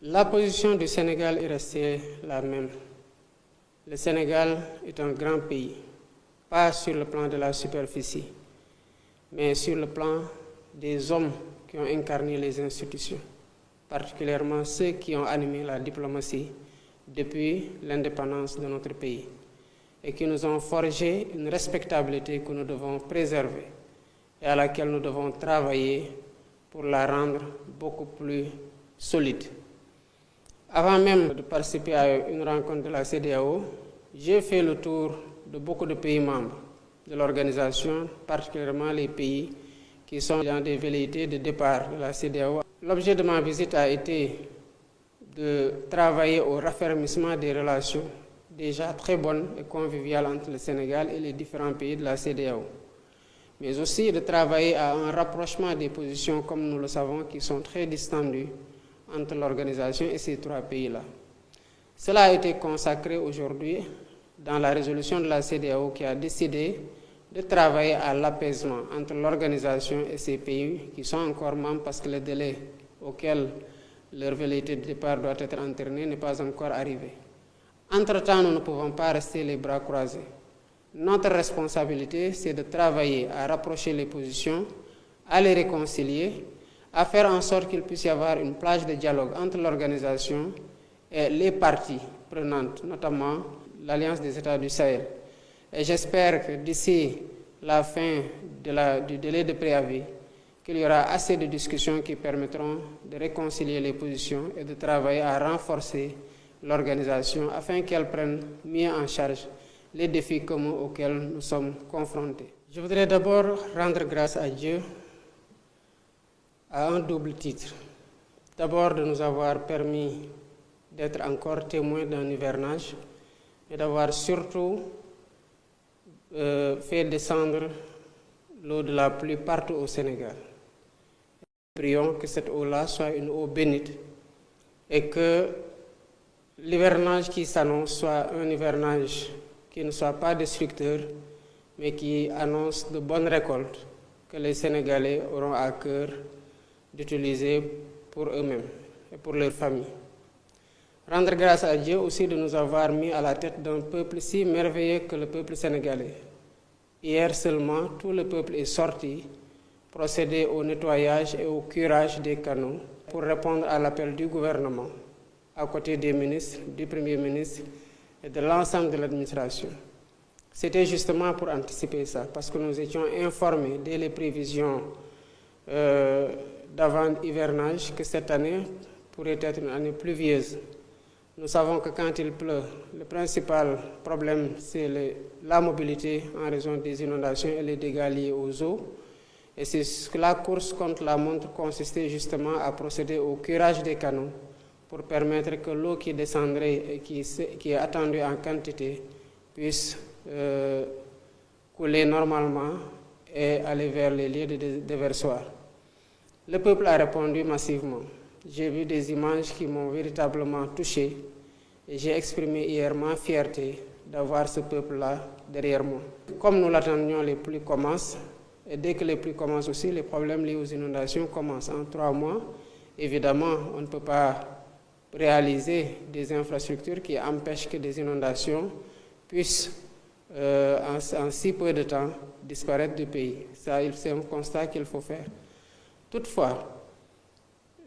La position du Sénégal est restée la même. Le Sénégal est un grand pays, pas sur le plan de la superficie, mais sur le plan des hommes qui ont incarné les institutions, particulièrement ceux qui ont animé la diplomatie depuis l'indépendance de notre pays et qui nous ont forgé une respectabilité que nous devons préserver et à laquelle nous devons travailler pour la rendre beaucoup plus solide. Avant même de participer à une rencontre de la CEDEAO, j'ai fait le tour de beaucoup de pays membres de l'organisation, particulièrement les pays qui sont dans des velléités de départ de la CEDEAO. L'objet de ma visite a été de travailler au raffermissement des relations déjà très bonnes et conviviales entre le Sénégal et les différents pays de la CEDEAO, mais aussi de travailler à un rapprochement des positions, comme nous le savons, qui sont très distendues entre l'organisation et ces trois pays-là. Cela a été consacré aujourd'hui dans la résolution de la CEDEAO qui a décidé de travailler à l'apaisement entre l'organisation et ces pays qui sont encore membres parce que le délai auquel leur velléité de départ doit être entériné n'est pas encore arrivé. Entre-temps, nous ne pouvons pas rester les bras croisés. Notre responsabilité, c'est de travailler à rapprocher les positions, à les réconcilier, à faire en sorte qu'il puisse y avoir une plage de dialogue entre l'organisation et les parties prenantes, notamment l'Alliance des États du Sahel. Et j'espère que d'ici la fin du délai de préavis, qu'il y aura assez de discussions qui permettront de réconcilier les positions et de travailler à renforcer l'organisation afin qu'elle prenne mieux en charge les défis communs auxquels nous sommes confrontés. Je voudrais d'abord rendre grâce à Dieu à un double titre. D'abord de nous avoir permis d'être encore témoins d'un hivernage et d'avoir surtout fait descendre l'eau de la pluie partout au Sénégal. Prions que cette eau-là soit une eau bénite et que l'hivernage qui s'annonce soit un hivernage qui ne soit pas destructeur, mais qui annonce de bonnes récoltes que les Sénégalais auront à cœur d'utiliser pour eux-mêmes et pour leurs familles. Rendre grâce à Dieu aussi de nous avoir mis à la tête d'un peuple si merveilleux que le peuple sénégalais. Hier seulement, tout le peuple est sorti procéder au nettoyage et au curage des canaux pour répondre à l'appel du gouvernement, à côté des ministres, du Premier ministre et de l'ensemble de l'administration. C'était justement pour anticiper ça, parce que nous étions informés dès les prévisions d'avant-hivernage que cette année pourrait être une année pluvieuse. Nous savons que quand il pleut, le principal problème, c'est la mobilité en raison des inondations et les dégâts liés aux eaux. Et c'est que la course contre la montre consistait justement à procéder au curage des canaux pour permettre que l'eau qui descendrait et qui est attendue en quantité puisse couler normalement et aller vers les lieux de déversoir. Le peuple a répondu massivement. J'ai vu des images qui m'ont véritablement touché et j'ai exprimé hier ma fierté d'avoir ce peuple-là derrière moi. Comme nous l'attendions, les pluies commencent, et dès que les pluies commencent aussi, les problèmes liés aux inondations commencent. En 3 mois, évidemment, on ne peut pas réaliser des infrastructures qui empêchent que des inondations puissent, en si peu de temps, disparaître du pays. Ça, c'est un constat qu'il faut faire. Toutefois,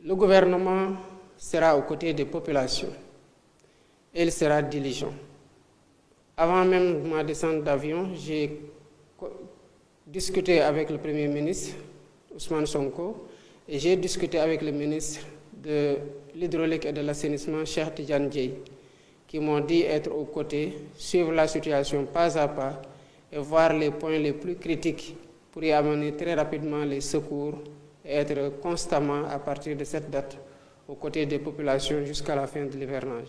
le gouvernement sera aux côtés des populations et il sera diligent. Avant même ma descente d'avion, j'ai discuté avec le Premier ministre, Ousmane Sonko, et j'ai discuté avec le ministre de l'Hydraulique et de l'Assainissement, Cheikh Tidiane Dièye, qui m'ont dit être aux côtés, suivre la situation pas à pas et voir les points les plus critiques pour y amener très rapidement les secours et être constamment, à partir de cette date, aux côtés des populations jusqu'à la fin de l'hivernage.